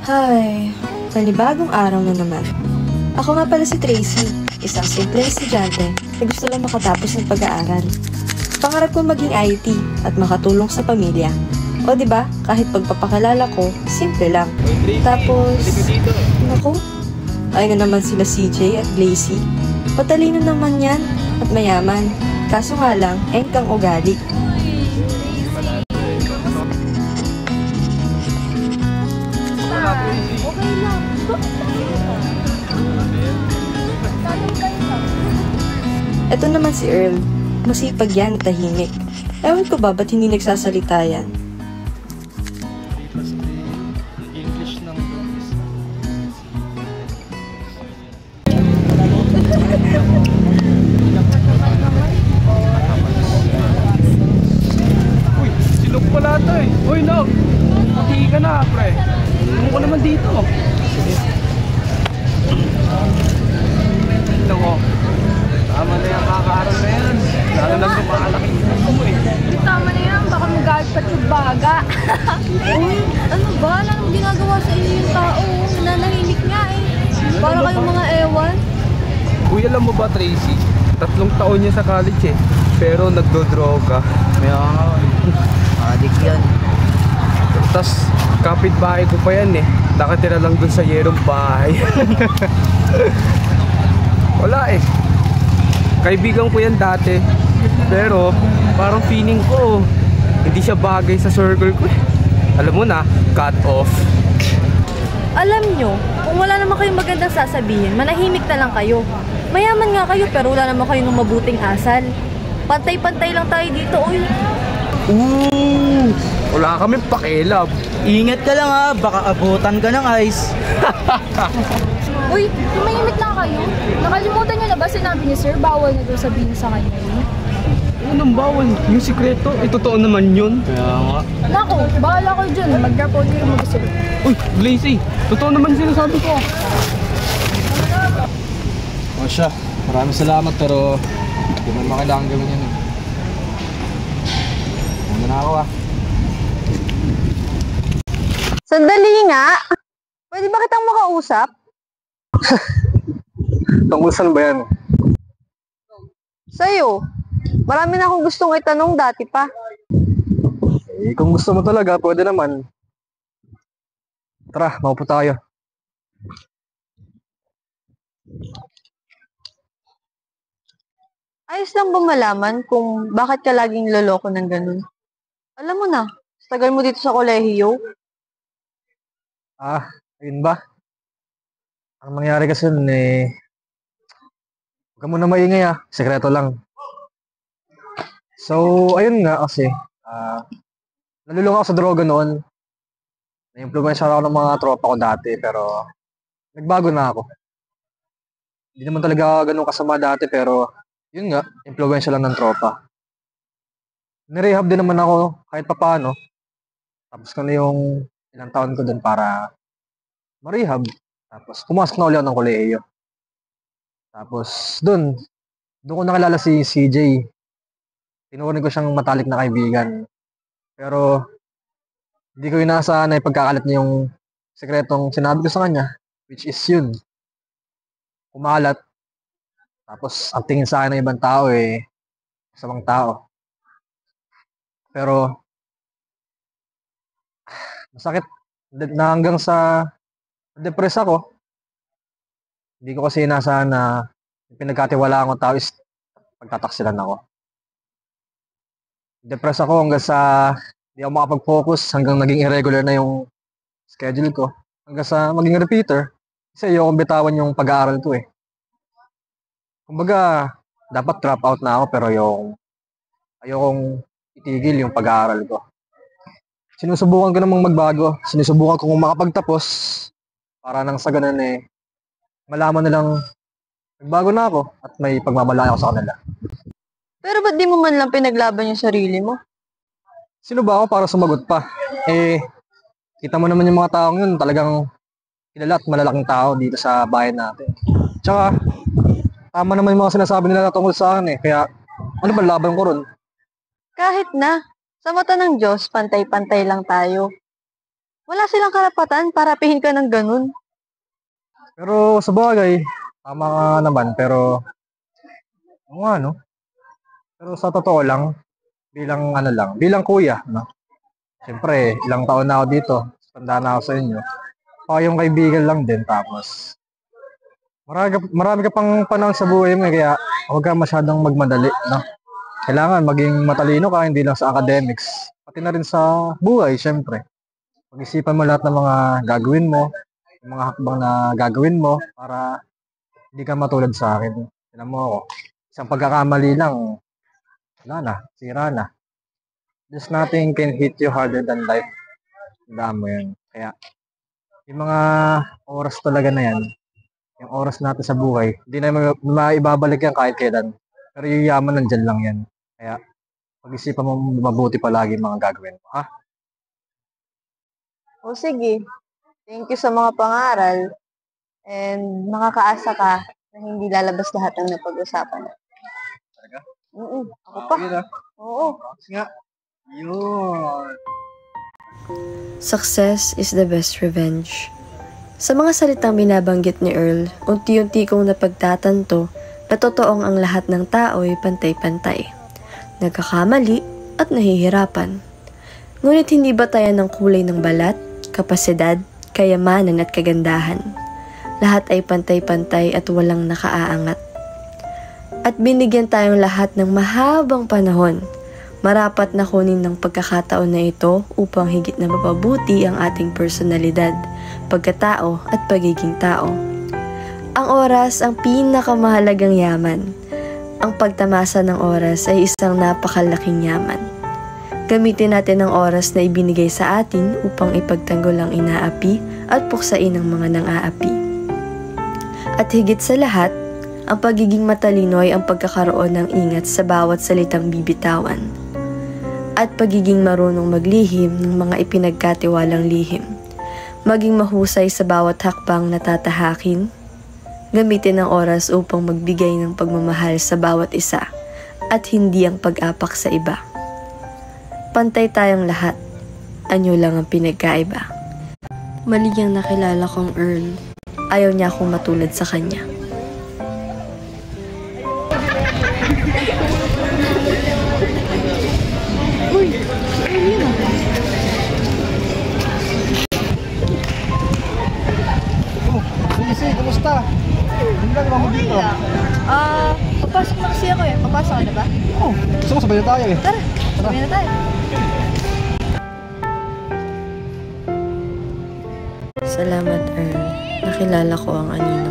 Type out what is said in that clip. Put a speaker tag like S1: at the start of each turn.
S1: Hi, panibagong araw na naman. Ako nga pala si Tracy, isang simpleng estudyante na gusto lang makatapos ng pag-aaral. Pangarap ko maging IT at makatulong sa pamilya. O di ba, kahit pagpapakilala ko, simple lang. Tapos, naku, ay na naman sila CJ at Blazy. Patalino naman yan at mayaman. Kaso nga lang, engkang ugali.
S2: Okay lang.
S1: Ito naman si Earl. Masipag yan, tahimik. Ewan ko ba ba't hindi nagsasalita yan?
S3: English ng Uy, silog pala ito eh. Uy, Nog! Pati ka na, pre. Ano ko naman dito? Ito ko. Tama na yung kakaaral na yan. Lalo lang lumalaking gusto mo eh.
S2: Tama na yan, baka magalit pa yung baga. Ano ba? Wala namang ginagawa sa inyo yung tao. Nananahimik nga eh. Para kayong mga ewan.
S3: Uy, alam mo ba, Tracy? 3 taon niya sa college eh. Pero nagdodroga.
S4: Kaya nga, adik yan.
S3: Tapos, kapitbahay ko pa yan eh. Nakatira lang dun sa yerong bahay. Wala eh. Kaibigan ko yan dati. Pero, parang feeling ko, hindi siya bagay sa circle ko eh. Alam mo na, cut off.
S2: Alam nyo, kung wala naman kayong magandang sasabihin, manahimik na lang kayo. Mayaman nga kayo pero wala naman kayong mabuting asal. Pantay-pantay lang tayo dito, uy.
S3: Ooh! Wala kami pakialam.
S4: Ingat ka lang ha, baka abutan ka ng ice.
S5: Uy, tumahimik lang kayo. Nakalimutan niyo na ba sinabi ni Sir, bawal na daw sabihin sa kanya yun?
S3: Anong bawal? Yung sikreto, totoo naman yun.
S4: Kaya nga.
S5: Naku, bahala kayo dyan. Mag-report kayo mag-Sir.
S3: Uy, Blazy, totoo naman sinasabi ko.
S4: O siya, maraming salamat pero hindi mo naman kailangan gawin yan eh. Muna na ako ah.
S2: Sandali nga. Pwede ba kitang makausap?
S3: Tungkol saan ba yan?
S2: Sa'yo. Marami na akong gustong itanong dati pa.
S3: Eh, kung gusto mo talaga, pwede naman. Tara, maupo tayo.
S2: Ayos lang ba malaman kung bakit ka laging loloko ng ganun? Alam mo na, sa tagal mo dito sa kolehiyo.
S3: Ah, ayun ba? Ang nangyari kasi nun eh, huwag ka muna maingay ah, sekreto lang. So, ayun nga kasi, nalulung ako sa droga noon. Na-influensya ako ng mga tropa ko dati, pero nagbago na ako. Hindi naman talaga ganun kasama dati, pero yun nga, influensya lang ng tropa. Nirehab din naman ako kahit papaano. Tapos ko na yung ilang taon ko dun para ma-rehab. Tapos pumasok na ulit ako ng kolehiyo. Tapos doon ko nakilala si CJ. Tinuring ko siyang matalik na kaibigan. Pero hindi ko inaasahan na ipagkakalat niya yung sekretong sinabi ko sa kanya, which is yun. Kumalat. Tapos ang tingin sa akin ng ibang tao eh, masamang tao. Pero masakit na hanggang sa depress ako. Hindi ko kasi inaasahan na yung pinagkatiwalaan ko tao is pagtataksilan ako. Depress ako hanggang sa hindi ako makapag-focus, hanggang naging irregular na yung schedule ko. Hanggang sa maging repeater. Kasi ayokong bitawan yung pag-aaral ko eh. Kumbaga, dapat drop out na ako pero ayokong itigil yung pag-aaral ko. Sinusubukan ko namang magbago. Sinusubukan ko kung makapagtapos para nang sa ganun eh, malaman nilang nagbago na ako at may pagmamalaki ako sa kanila.
S2: Pero ba't di mo man lang pinaglaban yung sarili mo?
S3: Sino ba ako para sumagot pa? Eh, kita mo naman yung mga taong yun, talagang kilala at malalaking tao dito sa bayan natin. Tsaka, tama naman yung mga sinasabi nila tungkol sa akin eh, kaya ano ba laban ko ron?
S2: Kahit na. Sa mata ng Diyos, pantay-pantay lang tayo. Wala silang karapatan para pihin ka ng ganun.
S3: Pero sa bagay, tama ka naman, pero oo nga, no? Pero sa totoo lang, bilang kuya, no? Siyempre, ilang taon na ako dito, tanda na ako sa inyo. Ako yung kaibigan lang din, tapos marami ka pang panahon sa buhay mo, kaya huwag ka masyadong magmadali, no? Kailangan maging matalino ka, hindi lang sa academics, pati na rin sa buhay, siyempre. Pag-isipan mo lahat ng mga gagawin mo, yung mga hakbang na gagawin mo, para hindi ka matulad sa akin. Tignan mo ako, isang pagkakamali lang, wala na, sira na. Just nothing can hit you harder than life. Tandaan mo yan. Kaya, yung mga oras talaga na yan, yung oras natin sa buhay, hindi na maibabalik yan kahit kailan. Pero yung yaman nandyan lang yan. Kaya, pag-isipan mo mabuti palagi mga gagawin mo, ha?
S1: O sige, thank you sa mga pangaral. And makakaasa ka na hindi lalabas lahat ng napag-usapan.
S3: Talaga?
S1: Ako pa.
S3: Okay na.
S1: Oo.
S3: Kasi nga, yun.
S1: Success is the best revenge. Sa mga salitang binabanggit ni Earl, unti-unti kong napagtatanto na totoong ang lahat ng tao ay pantay-pantay. Nagkakamali at nahihirapan. Ngunit hindi batayan ng kulay ng balat, kapasidad, kayamanan at kagandahan. Lahat ay pantay-pantay at walang nakaaangat. At binigyan tayong lahat ng mahabang panahon. Marapat na kunin ng pagkakataon na ito upang higit na mapabuti ang ating personalidad, pagkatao at pagiging tao. Ang oras ang pinakamahalagang yaman. Ang pagtamasa ng oras ay isang napakalaking yaman. Gamitin natin ang oras na ibinigay sa atin upang ipagtanggol ang inaapi at puksain ang mga nang-aapi. At higit sa lahat, ang pagiging matalino ay ang pagkakaroon ng ingat sa bawat salitang bibitawan. At pagiging marunong maglihim ng mga ipinagkatiwalang lihim. Maging mahusay sa bawat hakbang na tatahakin. Gamitin ang oras upang magbigay ng pagmamahal sa bawat isa at hindi ang pag-apak sa iba. Pantay tayong lahat. Anyo lang ang pinagkaiba. Mali ang nakilala kong Earl. Ayaw niya akong matulad sa kanya.
S3: Easy, kumusta? Hindi lang naman mo dito.
S2: Papasok na kasi ako eh. Papasok ka na ba?
S3: Oh, gusto mo sabay na tayo eh.
S2: Tara, sabay na tayo.
S1: Salamat, Earl. Nakilala ko ang anino.